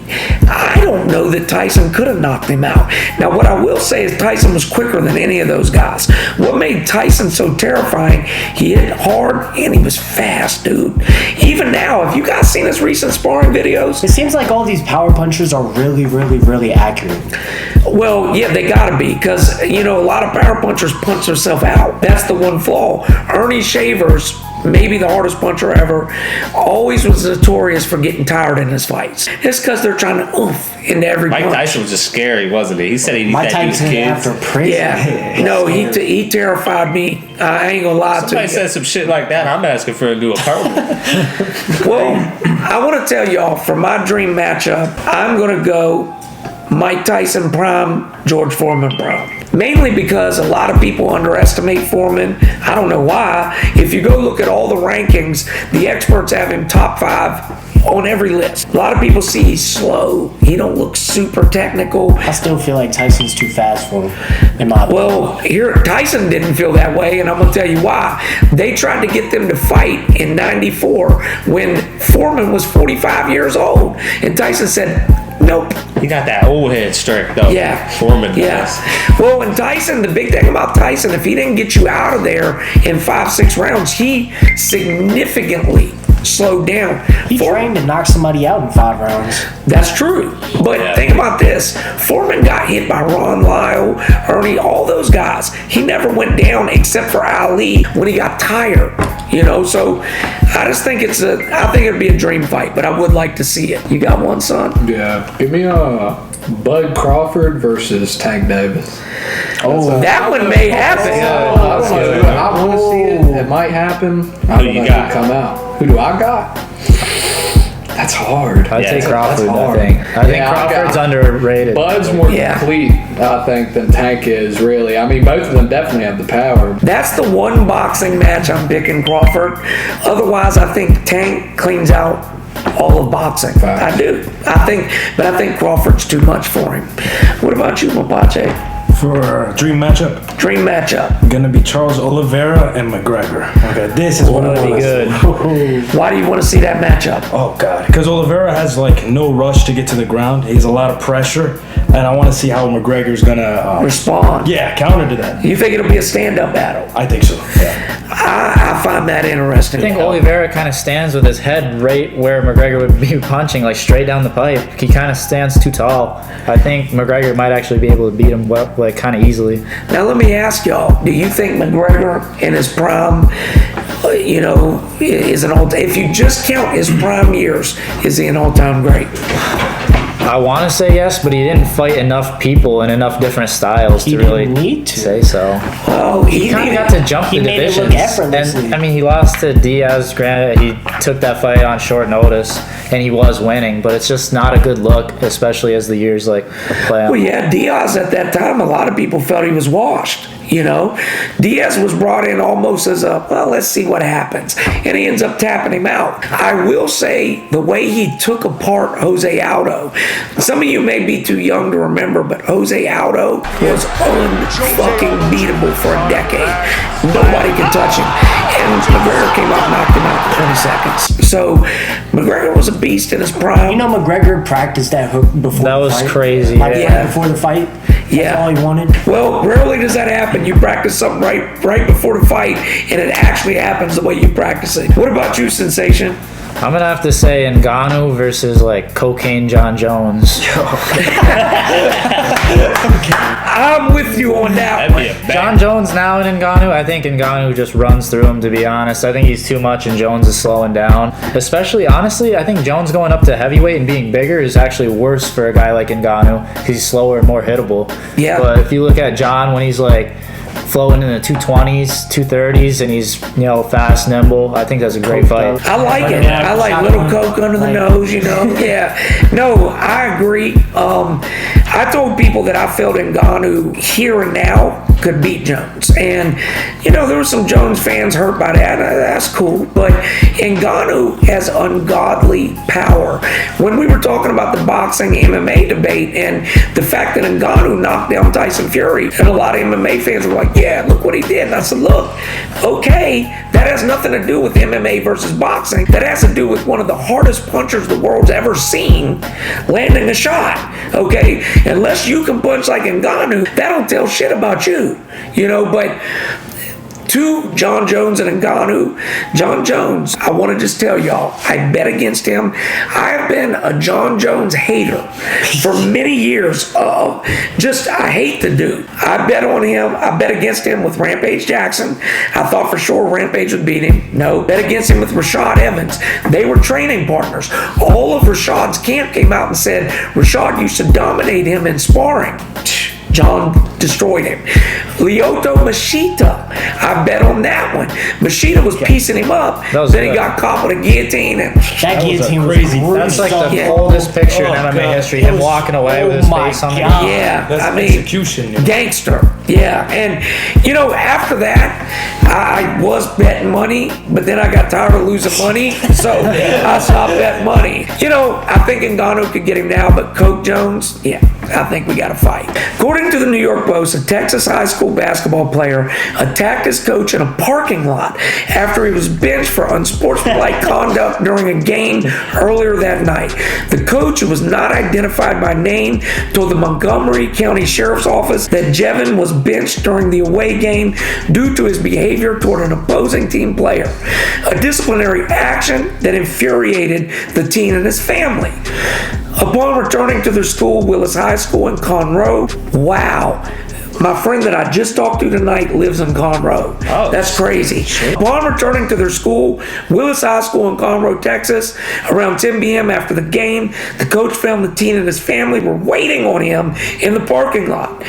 I don't know that Tyson could have knocked him out. Now, what I will say is Tyson was quicker than any of those guys. What made Tyson so terrifying, he hit hard and he was fast, dude. Even now, have you guys seen his recent sparring videos? It seems like all these power punchers are really, really, really accurate. Well, yeah, they gotta be, because, you know, a lot of power punchers punch themselves out. That's the one flaw. Ernie Shavers, maybe the hardest puncher ever, always was notorious for getting tired in his fights. It's because they're trying to oof into every Mike punch. Tyson was just scary, wasn't he? He said he My used that to his Tyson kids. after prison. Yeah, no, he terrified me. I ain't gonna lie to Somebody you. said some shit like that. I'm asking for a new apartment. Well, I want to tell y'all, for my dream matchup, I'm going to go Mike Tyson prime, George Foreman prime. Mainly because a lot of people underestimate Foreman. I don't know why. If you go look at all the rankings, the experts have him top 5 on every list. A lot of people see he's slow. He don't look super technical. I still feel like Tyson's too fast for him, in my opinion. Well, here Tyson didn't feel that way, and I'm gonna tell you why. They tried to get them to fight in '94 when Foreman was 45 years old, and Tyson said, "Nope." He got that old head strength though. Yeah. Foreman Yeah. does. Well, and Tyson, the big thing about Tyson, if he didn't get you out of there in 5, 6 rounds, he significantly slowed down. He trained to knock somebody out in 5 rounds. That's true. But Yeah. think about this. Foreman got hit by Ron Lyle, Ernie, all those guys. He never went down except for Ali when he got tired. You know, so I just think I think it'd be a dream fight, but I would like to see it. You got one, son? Yeah. Give me Bud Crawford versus Tank Davis. Oh, That one may happen. I want to see it. It might happen. I Who don't you know got? who come out. Who do I got? That's hard. I'd say that's Crawford, I hard. think. I think Yeah, Crawford's got- underrated. Bud's more Yeah. complete, I think, than Tank is, really. I mean, both of them definitely have the power. That's the one boxing match I'm picking Crawford. Otherwise, I think Tank cleans out all of boxing. Facts. I do. I think Crawford's too much for him. What about you, Mapache? For dream matchup, Dream matchup. gonna be Charles Oliveira and McGregor. Okay, this is what I That'd want be to good. Why do you want to see that matchup? Oh god, because Oliveira has like no rush to get to the ground. He has a lot of pressure, and I want to see how McGregor's gonna Respond. Yeah, counter to that. You think it'll be a stand-up battle? I think so. Yeah. I find that interesting. I think Oliveira kind of stands with his head right where McGregor would be punching, like straight down the pipe. He kind of stands too tall. I think McGregor might actually be able to beat him like kind of easily. Now let me ask y'all: do you think McGregor in his prime, is an all? If you just count his prime years, is he an all-time great? I want to say yes, but he didn't fight enough people and enough different styles to really need to say so. Oh, He kind of got to jump the made it divisions. look effortlessly. And I mean, he lost to Diaz. Granted, he took that fight on short notice, and he was winning, but it's just not a good look, especially as the years play out. Well, yeah, Diaz at that time, a lot of people felt he was washed. Diaz was brought in almost as let's see what happens. And he ends up tapping him out. I will say the way he took apart Jose Aldo, some of you may be too young to remember, but Jose Aldo was unfucking beatable for a decade. Nobody could touch him. And McGregor came out and knocked him out in 20 seconds. So McGregor was a beast in his prime. McGregor practiced that hook before That the was fight. crazy. Yeah. Before the fight. Yeah. That's all he wanted. Well, rarely does that happen. You practice something right before the fight, and it actually happens the way you practice it. What about you, Sensation? I'm gonna have to say Ngannou versus cocaine John Jones. I'm with you on that That'd one. be a bang. John Jones now in Ngannou, I think Ngannou just runs through him, to be honest. I think he's too much and Jones is slowing down. Especially, honestly, I think Jones going up to heavyweight and being bigger is actually worse for a guy like Ngannou because he's slower and more hittable. Yeah. But if you look at John when he's flowing in the 220s, 230s, and he's fast, nimble, I think that's a great fight. I like it. I like little coke under the nose, Yeah. No, I agree. I told people that I felt Ngannou here and now could beat Jones. And, there were some Jones fans hurt by that. That's cool. But Ngannou has ungodly power. When we were talking about the boxing MMA debate and the fact that Ngannou knocked down Tyson Fury, and a lot of MMA fans were like, yeah, look what he did. And I said, look, okay, that has nothing to do with MMA versus boxing. That has to do with one of the hardest punchers the world's ever seen landing a shot, okay? Unless you can punch like Ngannou, that don't tell shit about you, but to John Jones and Ngannou. John Jones, I want to just tell y'all, I bet against him. I've been a John Jones hater for many years. I hate the dude. I bet on him. I bet against him with Rampage Jackson. I thought for sure Rampage would beat him. No. Bet against him with Rashad Evans. They were training partners. All of Rashad's camp came out and said Rashad used to dominate him in sparring. John destroyed him. Lyoto Machida, I bet on that one. Machida was piecing him up. Then he got caught with a guillotine. And That guillotine was crazy. That's like the Yeah. coldest picture in Oh, MMA God. history. Him walking away with his face on the God. yeah, That's I mean, execution. gangster. Yeah, and after that, I was betting money, but then I got tired of losing money, so I stopped betting money. I think Ngannou could get him now, but Coke Jones, yeah, I think we got to fight. According to the New York Post, a Texas high school basketball player attacked his coach in a parking lot after he was benched for unsportsmanlike conduct during a game earlier that night. The coach, who was not identified by name, told the Montgomery County Sheriff's Office that Jevin was benched during the away game due to his behavior toward an opposing team player, a disciplinary action that infuriated the teen and his family. Upon returning to their school, Willis High School in Conroe, wow. My friend that I just talked to tonight lives in Conroe. Oh, that's crazy. Upon returning to their school, Willis High School in Conroe, Texas, around 10 p.m. after the game, the coach found the teen and his family were waiting on him in the parking lot.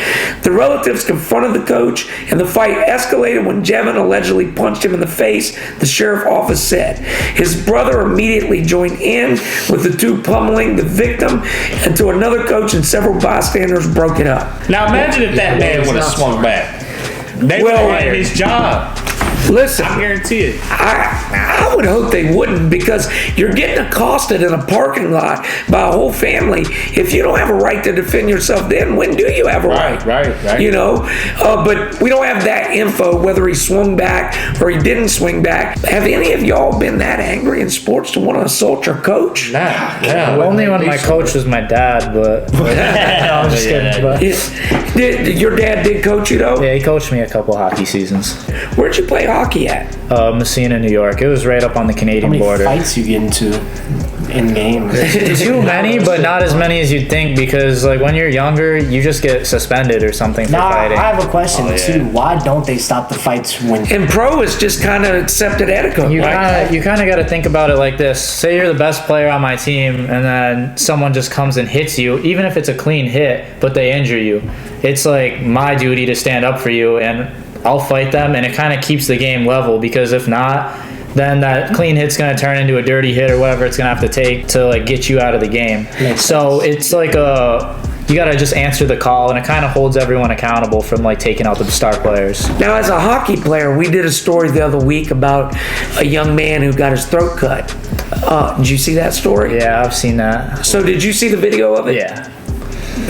The relatives confronted the coach, and the fight escalated when Jevin allegedly punched him in the face, the sheriff's office said. His brother immediately joined in with the two pummeling the victim until another coach and several bystanders broke it up. Now imagine if that man would have swung back. They would have had his job. Listen, I guarantee it. I would hope they wouldn't, because you're getting accosted in a parking lot by a whole family. If you don't have a right to defend yourself, then when do you have a right? Right. You know, but we don't have that info, whether he swung back or he didn't swing back. Have any of y'all been that angry in sports to want to assault your coach? Nah. Only when my coach was my dad, but no, I'm just kidding. But Your dad did coach you though? yeah, he coached me a couple hockey seasons. Where'd you play hockey at? Messina, New York. It was right up on the How Canadian many border. fights you get into in games? Too many, but not as many as you'd think, because like when you're younger, you just get suspended or something for Now, fighting. I have a question yeah. too. Why don't they stop the fights when? In pro, it's just kind of accepted etiquette. You right? kind of got to think about it like this. Say you're the best player on my team, and then someone just comes and hits you, even if it's a clean hit, but they injure you. It's like my duty to stand up for you, and I'll fight them, and it kind of keeps the game level, because if not, then that clean hit's going to turn into a dirty hit or whatever it's going to have to take to like get you out of the game. So it's like you got to just answer the call, and it kind of holds everyone accountable from like taking out the star players. Now, as a hockey player, we did a story the other week about a young man who got his throat cut. Did you see that story? Yeah, I've seen that. So did you see the video of it? Yeah.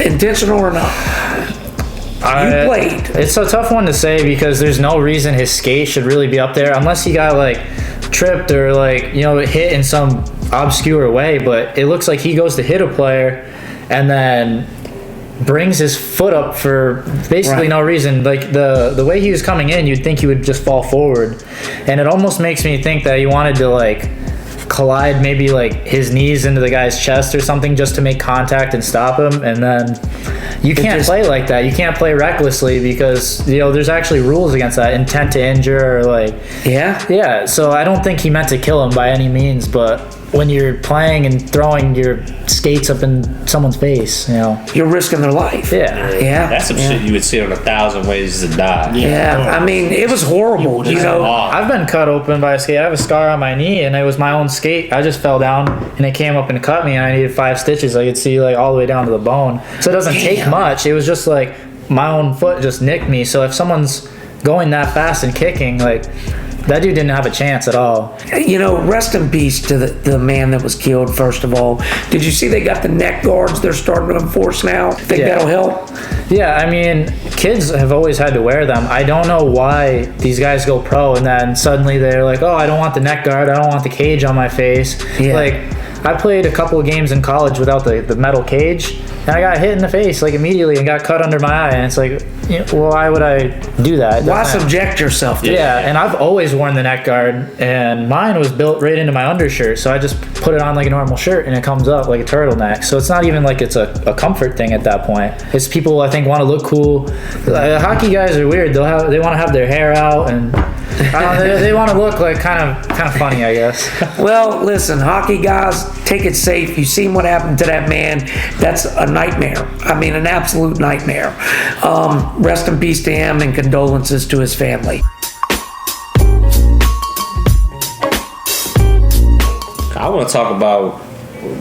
Intentional or not? You played. It's a tough one to say, because there's no reason his skate should really be up there unless he got like tripped or like, you know, hit in some obscure way. But it looks like he goes to hit a player and then brings his foot up for basically no reason. Like the way he was coming in, you'd think he would just fall forward, and it almost makes me think that he wanted to like collide maybe like his knees into the guy's chest or something just to make contact and stop him. And then you can't play like that. You can't play recklessly, because you know there's actually rules against that, intent to injure or like yeah. So I don't think he meant to kill him by any means, but when you're playing and throwing your skates up in someone's face, you know, You're risking their life. yeah. That's some shit you would see on 1,000 Ways to Die. Yeah, I mean, it was horrible, you know. I've been cut open by a skate. I have a scar on my knee, and it was my own skate. I just fell down, and it came up and cut me, and I needed 5 stitches. I could see like all the way down to the bone. So it doesn't take much. It was just like my own foot just nicked me. So if someone's going that fast and kicking, like that dude didn't have a chance at all. You know, rest in peace to the man that was killed, first of all. Did you see they got the neck guards they're starting to enforce now? Think that'll help? Yeah, I mean, kids have always had to wear them. I don't know why these guys go pro and then suddenly they're like, oh, I don't want the neck guard, I don't want the cage on my face. Yeah. Like, I played a couple of games in college without the metal cage, and I got hit in the face like immediately and got cut under my eye, and it's like, you know, well, why would I do that? Why subject yourself to Yeah, and I've always worn the neck guard, and mine was built right into my undershirt, so I just put it on like a normal shirt, and it comes up like a turtleneck. So it's not even like it's a comfort thing at that point. It's people, I think, want to look cool. Hockey guys are weird. They want to have their hair out, and they want to look like kind of funny, I guess. Well, listen, hockey guys, take it safe. You seen what happened to that man. That's a nightmare. I mean, an absolute nightmare. Rest in peace to him, and condolences to his family. I want to talk about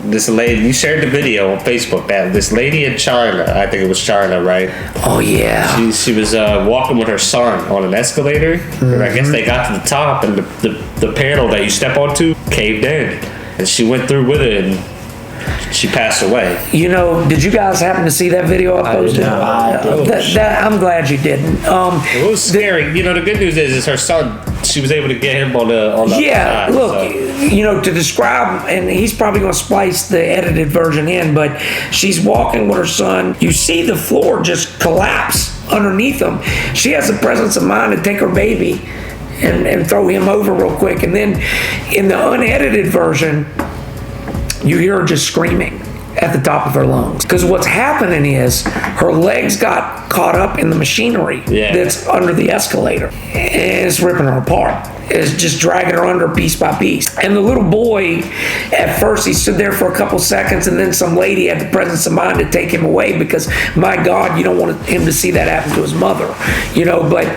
this lady. You shared the video on Facebook, that this lady in China, I think it was China, right? Oh, yeah. She was walking with her son on an escalator. And I guess they got to the top, and the panel that you step onto caved in. And she went through with it, and she passed away. You know, did you guys happen to see that video I posted? I'm glad you didn't. It was scary. You know, the good news is her son, she was able to get him on the Yeah, other side, look, so. you know, to describe, and he's probably going to splice the edited version in, but she's walking with her son. You see the floor just collapse underneath them. She has the presence of mind to take her baby and throw him over real quick. And then in the unedited version, you hear her just screaming at the top of her lungs. Because what's happening is her legs got caught up in the machinery that's under the escalator, and it's ripping her apart. is just dragging her under piece by piece. And the little boy, at first he stood there for a couple seconds, and then some lady had the presence of mind to take him away because, my God, you don't want him to see that happen to his mother, you know. But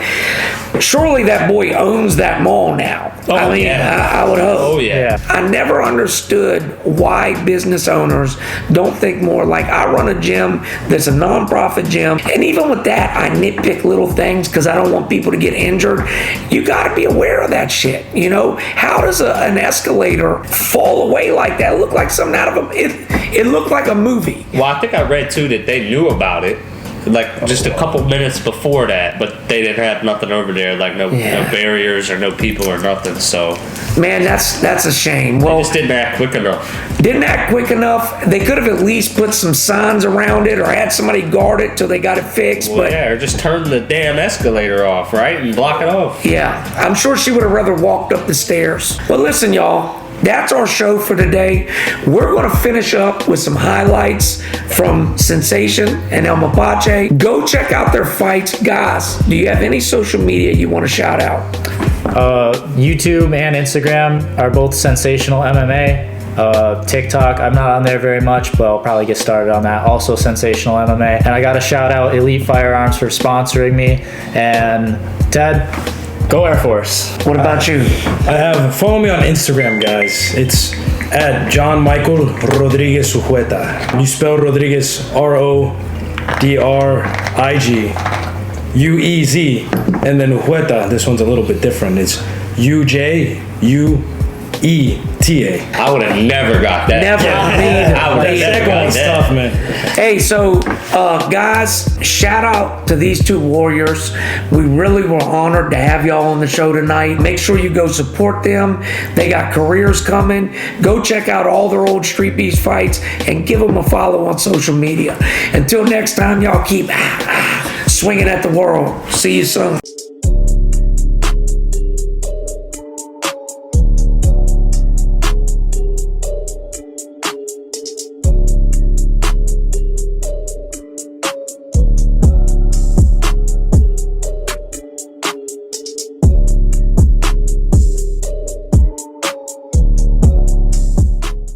surely that boy owns that mall now. I mean, I would hope. Oh, yeah. I never understood why business owners don't think more. Like, I run a gym that's a nonprofit gym, and even with that, I nitpick little things because I don't want people to get injured. You got to be aware of that shit, you know? How does an escalator fall away like that? It looked like something out of it looked like a movie. Well, I think I read too that they knew about it, like just a couple minutes before that, but they didn't have nothing over there, like no barriers or no people or nothing. So, man, that's a shame. Well, they just didn't act quick enough. Didn't act quick enough. They could have at least put some signs around it or had somebody guard it till they got it fixed. Well, but yeah, or just turn the damn escalator off, right, and block it off. Yeah, I'm sure she would have rather walked up the stairs. But listen, y'all. That's our show for today. We're going to finish up with some highlights from Sensation and El Mapache. Go check out their fights. Guys, do you have any social media you want to shout out? YouTube and Instagram are both Sensational MMA. TikTok, I'm not on there very much, but I'll probably get started on that. Also Sensational MMA. And I got to shout out Elite Firearms for sponsoring me. And Ted, go Air Force. What about you? Follow me on Instagram, guys. It's at John Michael Rodriguez Ujueta. You spell Rodriguez RODRIGUEZ, and then Ujueta. This one's a little bit different. It's UJUETA. I would have never got that. Never. I would have never got that. Stuff, man. Hey, so guys, shout out to these two warriors. We really were honored to have y'all on the show tonight. Make sure you go support them. They got careers coming. Go check out all their old Streetbeefs fights and give them a follow on social media. Until next time, y'all keep swinging at the world. See you soon.